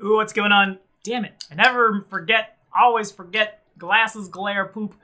Ooh, what's going on? Damn it. I never forget, always forget, glasses, glare, poop.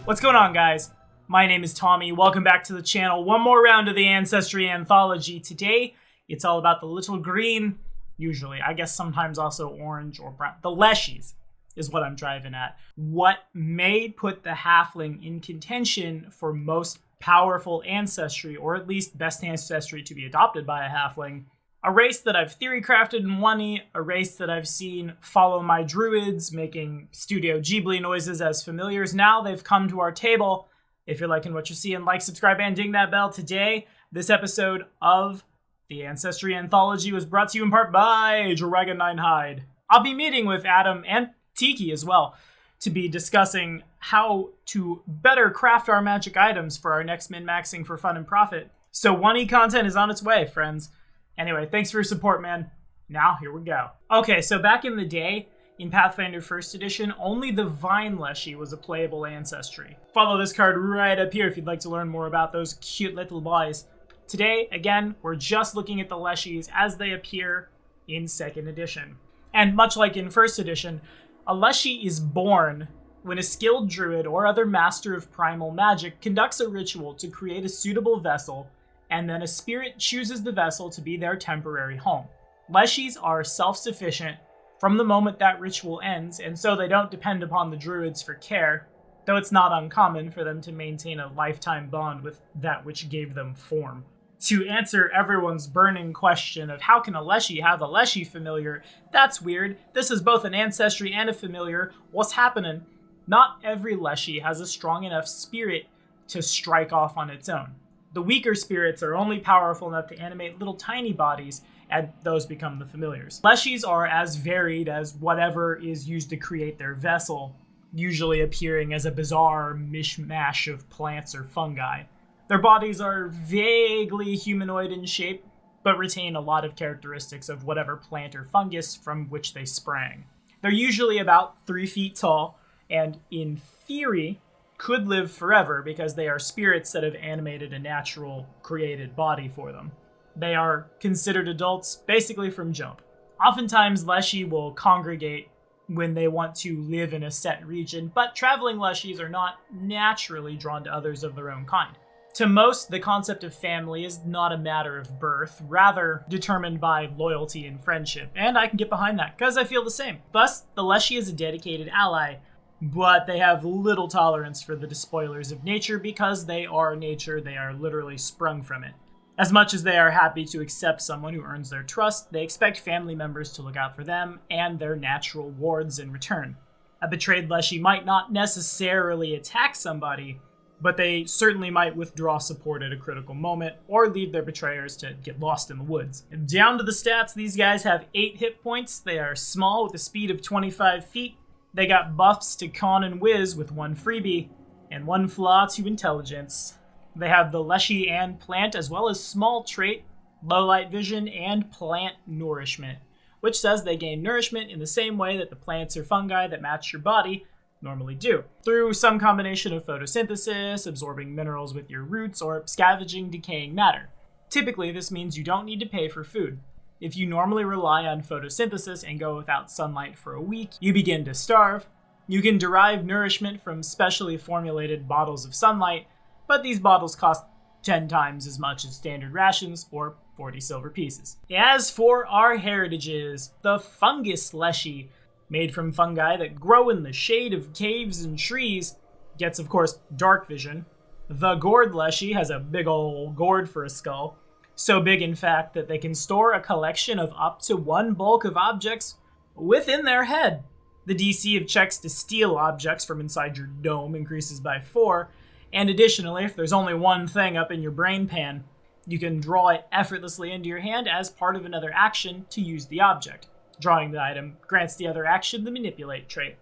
What's going on, guys? My name is Tommy. Welcome back to the channel. One more round of the Ancestry Anthology. Today, it's all about the little green, usually, I guess sometimes also orange or brown. The Leshies is what I'm driving at. What may put the halfling in contention for most powerful ancestry, or at least best ancestry to be adopted by a halfling. A race that I've theory crafted in 1E, a race that I've seen follow my druids, making Studio Ghibli noises as familiars. Now they've come to our table. If you're liking what you're seeing, like, subscribe, and ding that bell. Today, this episode of the Ancestry Anthology was brought to you in part by Dragon 9 Hide. I'll be meeting with Adam and Tiki as well to be discussing how to better craft our magic items for our next min-maxing for fun and profit. So 1E content is on its way, friends. Anyway, thanks for your support, man. Now, here we go. Okay, so back in the day, in Pathfinder 1st Edition, only the Vine Leshy was a playable ancestry. Follow this card right up here if you'd like to learn more about those cute little boys. Today, again, we're just looking at the Leshies as they appear in 2nd Edition. And much like in 1st Edition, a Leshy is born when a skilled druid or other master of primal magic conducts a ritual to create a suitable vessel, and then a spirit chooses the vessel to be their temporary home. Leshies are self-sufficient from the moment that ritual ends, and so they don't depend upon the druids for care, though it's not uncommon for them to maintain a lifetime bond with that which gave them form. To answer everyone's burning question of how can a Leshy have a Leshy familiar, that's weird. This is both an ancestry and a familiar. What's happening? Not every Leshy has a strong enough spirit to strike off on its own. The weaker spirits are only powerful enough to animate little tiny bodies, and those become the familiars. Leshies are as varied as whatever is used to create their vessel, usually appearing as a bizarre mishmash of plants or fungi. Their bodies are vaguely humanoid in shape, but retain a lot of characteristics of whatever plant or fungus from which they sprang. They're usually about 3 feet tall, and in theory, could live forever because they are spirits that have animated a natural created body for them. They are considered adults basically from jump. Oftentimes, Leshy will congregate when they want to live in a set region, but traveling Leshies are not naturally drawn to others of their own kind. To most, the concept of family is not a matter of birth, rather determined by loyalty and friendship, and I can get behind that because I feel the same. Thus, the Leshy is a dedicated ally, but they have little tolerance for the despoilers of nature because they are nature, they are literally sprung from it. As much as they are happy to accept someone who earns their trust, they expect family members to look out for them and their natural wards in return. A betrayed Leshy might not necessarily attack somebody, but they certainly might withdraw support at a critical moment or leave their betrayers to get lost in the woods. And down to the stats, these guys have 8 hit points. They are small with a speed of 25 feet. They got buffs to Con and Wiz with 1 freebie, and 1 flaw to Intelligence. They have the Leshy and Plant, as well as small trait, Low Light Vision, and Plant Nourishment, which says they gain nourishment in the same way that the plants or fungi that match your body normally do, through some combination of photosynthesis, absorbing minerals with your roots, or scavenging decaying matter. Typically, this means you don't need to pay for food. If you normally rely on photosynthesis and go without sunlight for a week, you begin to starve. You can derive nourishment from specially formulated bottles of sunlight, but these bottles cost 10 times as much as standard rations, or 40 silver pieces. As for our heritages, the Fungus Leshy, made from fungi that grow in the shade of caves and trees, gets, of course, dark vision. The Gourd Leshy has a big ol' gourd for a skull. So big, in fact, that they can store a collection of up to 1 bulk of objects within their head. The DC of checks to steal objects from inside your dome increases by 4, and additionally, if there's only 1 thing up in your brain pan, you can draw it effortlessly into your hand as part of another action to use the object. Drawing the item grants the other action the Manipulate trait.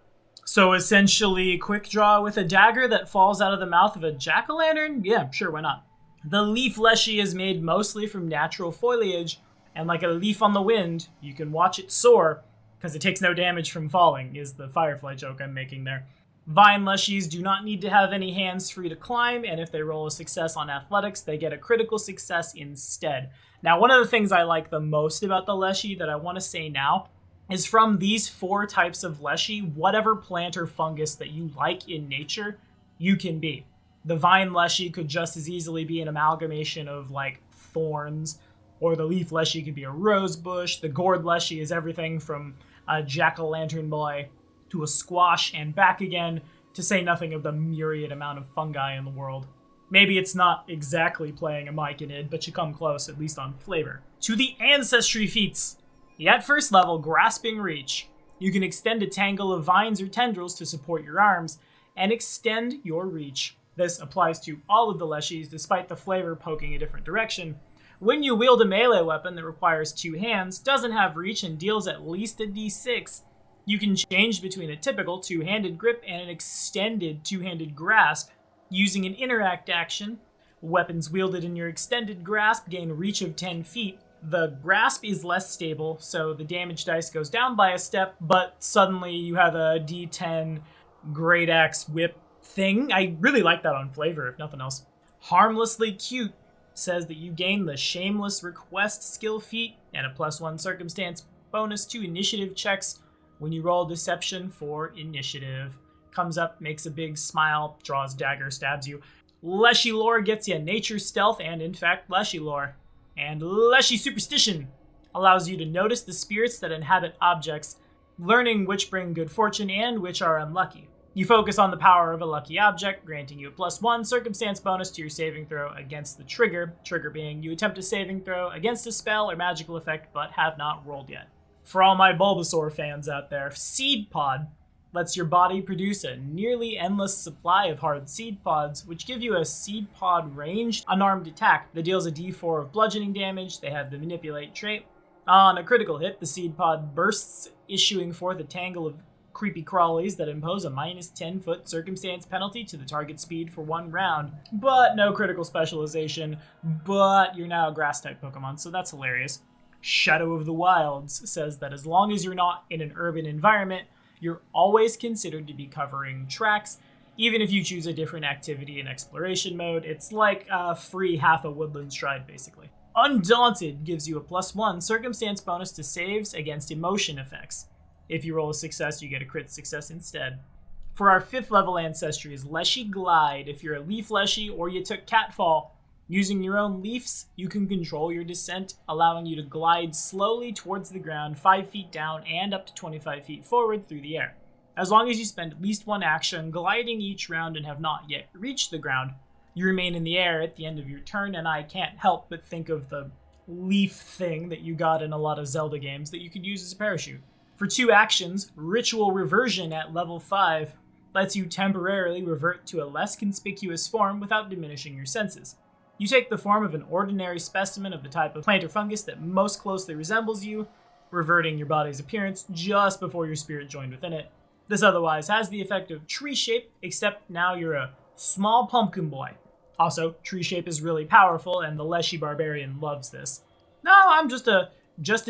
So essentially, quick draw with a dagger that falls out of the mouth of a jack-o'-lantern? Yeah, sure, why not? The Leaf Leshy is made mostly from natural foliage, and like a leaf on the wind, you can watch it soar, because it takes no damage from falling, is the Firefly joke I'm making there. Vine Leshies do not need to have any hands free to climb, and if they roll a success on athletics, they get a critical success instead. Now, one of the things I like the most about the Leshy that I want to say now is from these 4 types of Leshy, whatever plant or fungus that you like in nature, you can be. The Vine Leshy could just as easily be an amalgamation of, like, thorns, or the Leaf Leshy could be a rose bush. The Gourd Leshy is everything from a jack-o'-lantern boy to a squash and back again, to say nothing of the myriad amount of fungi in the world. Maybe it's not exactly playing a myconid, but you come close, at least on flavor. To the Ancestry feats! At first level, Grasping Reach. You can extend a tangle of vines or tendrils to support your arms, and extend your reach. This applies to all of the Leshies, despite the flavor poking a different direction. When you wield a melee weapon that requires 2 hands, doesn't have reach, and deals at least a d6, you can change between a typical 2-handed grip and an extended 2-handed grasp using an interact action. Weapons wielded in your extended grasp gain reach of 10 feet. The grasp is less stable, so the damage dice goes down by a step, but suddenly you have a d10 great axe whip thing. I really like that on flavor, if nothing else. Harmlessly Cute says that you gain the Shameless Request skill feat and a +1 circumstance bonus to initiative checks when you roll Deception for initiative. Comes up, makes a big smile, draws dagger, stabs you. Leshy Lore gets you Nature Stealth and, in fact, Leshy Lore. And Leshy Superstition allows you to notice the spirits that inhabit objects, learning which bring good fortune and which are unlucky. You focus on the power of a lucky object, granting you a +1 circumstance bonus to your saving throw against the trigger. Trigger being you attempt a saving throw against a spell or magical effect but have not rolled yet. For all my Bulbasaur fans out there, Seed Pod lets your body produce a nearly endless supply of hard seed pods, which give you a seed pod ranged unarmed attack that deals a d4 of bludgeoning damage. They have the Manipulate trait. On a critical hit, the seed pod bursts, issuing forth a tangle of creepy crawlies that impose a -10-foot circumstance penalty to the target speed for 1 round, but no critical specialization, but you're now a grass-type Pokemon, so that's hilarious. Shadow of the Wilds says that as long as you're not in an urban environment, you're always considered to be covering tracks, even if you choose a different activity in exploration mode. It's like a free half a woodland stride, basically. Undaunted gives you a +1 circumstance bonus to saves against emotion effects. If you roll a success, you get a crit success instead. For our 5th level ancestry is Leshy Glide. If you're a Leaf Leshy or you took Catfall, using your own leaves, you can control your descent, allowing you to glide slowly towards the ground 5 feet down and up to 25 feet forward through the air. As long as you spend at least 1 action gliding each round and have not yet reached the ground, you remain in the air at the end of your turn, and I can't help but think of the leaf thing that you got in a lot of Zelda games that you could use as a parachute. For 2 actions, Ritual Reversion at level 5 lets you temporarily revert to a less conspicuous form without diminishing your senses. You take the form of an ordinary specimen of the type of plant or fungus that most closely resembles you, reverting your body's appearance just before your spirit joined within it. This otherwise has the effect of tree shape, except now you're a small pumpkin boy. Also, tree shape is really powerful, and the Leshy Barbarian loves this. No, I'm just a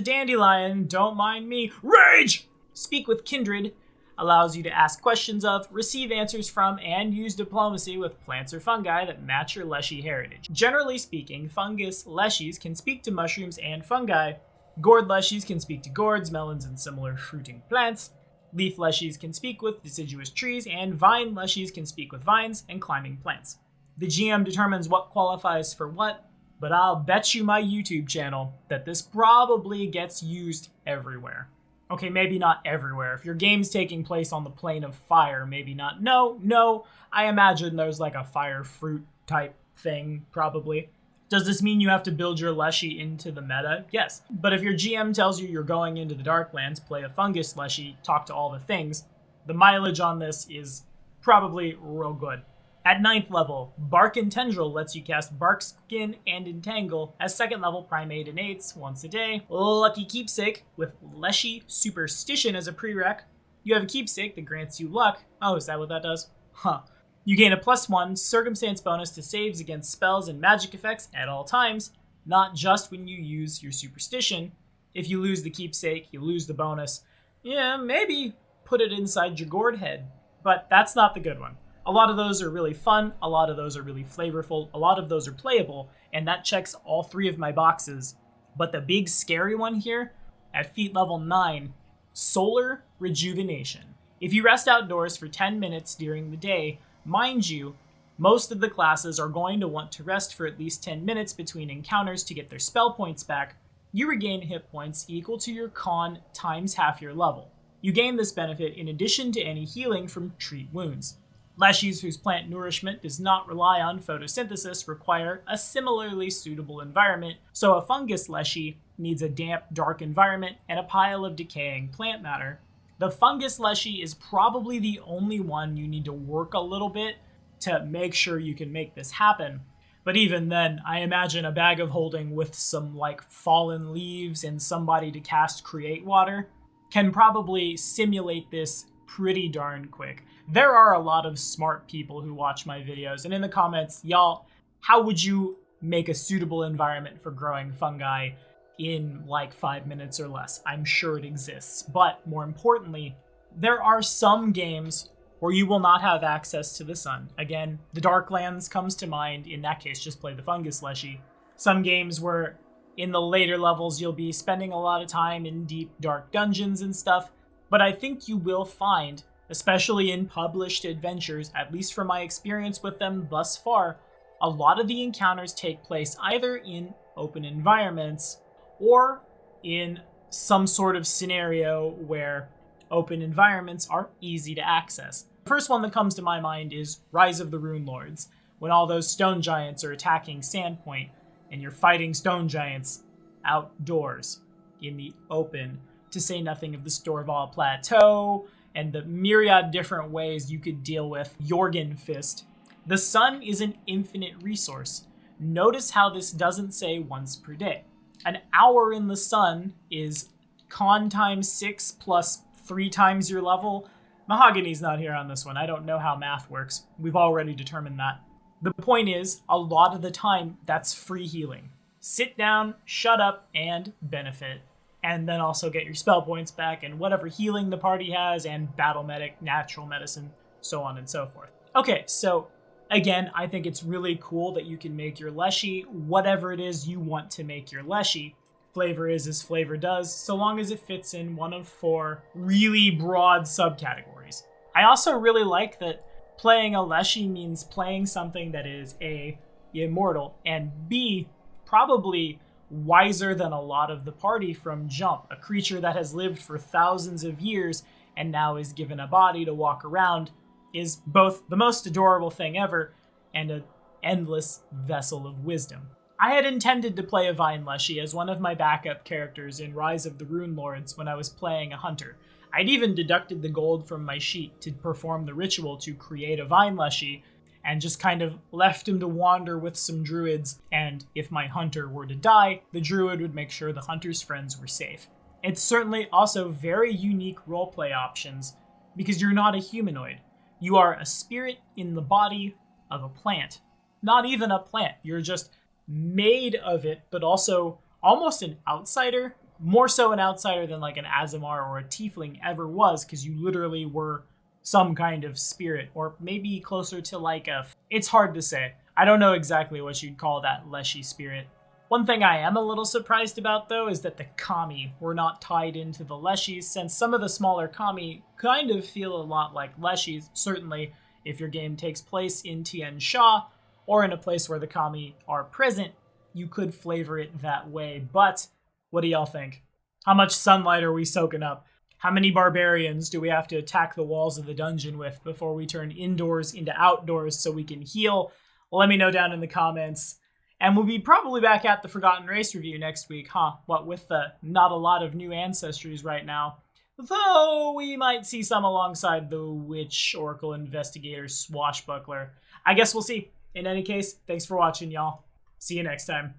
dandelion, don't mind me. Rage! Speak with Kindred allows you to ask questions of, receive answers from, and use diplomacy with plants or fungi that match your Leshy heritage. Generally speaking, fungus Leshies can speak to mushrooms and fungi. Gourd Leshies can speak to gourds, melons, and similar fruiting plants. Leaf Leshies can speak with deciduous trees, and Vine Leshies can speak with vines and climbing plants. The GM determines what qualifies for what, but I'll bet you my YouTube channel that this probably gets used everywhere. Okay, maybe not everywhere. If your game's taking place on the plane of fire, maybe not. No, I imagine there's like a fire fruit type thing, probably. Does this mean you have to build your Leshy into the meta? Yes. But if your GM tells you you're going into the Darklands, play a fungus Leshy, talk to all the things, the mileage on this is probably real good. At 9th level, Bark and Tendril lets you cast Bark Skin and Entangle as 2nd level Primate Innates once a day. Lucky Keepsake with Leshy Superstition as a prereq. You have a keepsake that grants you luck. Oh, is that what that does? Huh. You gain a +1 circumstance bonus to saves against spells and magic effects at all times, not just when you use your superstition. If you lose the keepsake, you lose the bonus. Yeah, maybe put it inside your gourd head. But that's not the good one. A lot of those are really fun, a lot of those are really flavorful, a lot of those are playable, and that checks all 3 of my boxes. But the big scary one here, at feat level 9, Solar Rejuvenation. If you rest outdoors for 10 minutes during the day, mind you, most of the classes are going to want to rest for at least 10 minutes between encounters to get their spell points back. You regain hit points equal to your con times half your level. You gain this benefit in addition to any healing from treat wounds. Leshies whose plant nourishment does not rely on photosynthesis require a similarly suitable environment, so a fungus Leshy needs a damp, dark environment and a pile of decaying plant matter. The fungus Leshy is probably the only one you need to work a little bit to make sure you can make this happen. But even then, I imagine a bag of holding with some fallen leaves and somebody to cast Create Water can probably simulate this pretty darn quick. There are a lot of smart people who watch my videos, and in the comments, y'all, how would you make a suitable environment for growing fungi in 5 minutes or less? I'm sure it exists, but more importantly, there are some games where you will not have access to the sun. Again, the Darklands comes to mind. In that case, just play the fungus Leshy. Some games where in the later levels you'll be spending a lot of time in deep, dark dungeons and stuff, but I think you will find, especially in published adventures, at least from my experience with them thus far, a lot of the encounters take place either in open environments or in some sort of scenario where open environments are easy to access. The first one that comes to my mind is Rise of the Rune Lords, when all those stone giants are attacking Sandpoint, and you're fighting stone giants outdoors in the open, to say nothing of the Storval Plateau and the myriad different ways you could deal with Jorgen Fist. The sun is an infinite resource. Notice how this doesn't say once per day. An hour in the sun is con times 6 plus 3 times your level. Mahogany's not here on this one. I don't know how math works. We've already determined that. The point is, a lot of the time, that's free healing. Sit down, shut up, and benefit. And then also get your spell points back and whatever healing the party has, and battle medic, natural medicine, so on and so forth. Okay, so again, I think it's really cool that you can make your Leshy whatever it is you want to make your Leshy. Flavor is as flavor does, so long as it fits in one of 4 really broad subcategories. I also really like that playing a Leshy means playing something that is A, immortal, and B, probably wiser than a lot of the party from jump, a creature that has lived for thousands of years and now is given a body to walk around, is both the most adorable thing ever and an endless vessel of wisdom. I had intended to play a Vine Leshy as one of my backup characters in Rise of the Rune Lords when I was playing a hunter. I'd even deducted the gold from my sheet to perform the ritual to create a Vine Leshy, and just kind of left him to wander with some druids, and if my hunter were to die, the druid would make sure the hunter's friends were safe. It's certainly also very unique roleplay options, because you're not a humanoid. You are a spirit in the body of a plant. Not even a plant, you're just made of it, but also almost an outsider. More so an outsider than an Azamar or a Tiefling ever was, because you literally were some kind of spirit, or maybe closer to it's hard to say. I don't know exactly what you'd call that Leshy spirit. One thing I am a little surprised about, though, is that the Kami were not tied into the Leshies, since some of the smaller Kami kind of feel a lot like Leshies. Certainly, if your game takes place in Tian Sha, or in a place where the Kami are present, you could flavor it that way. But what do y'all think? How much sunlight are we soaking up? How many barbarians do we have to attack the walls of the dungeon with before we turn indoors into outdoors so we can heal? Let me know down in the comments. And we'll be probably back at the Forgotten Race review next week, huh? What with not a lot of new ancestries right now. Though we might see some alongside the Witch, Oracle, Investigator, Swashbuckler. I guess we'll see. In any case, thanks for watching, y'all. See you next time.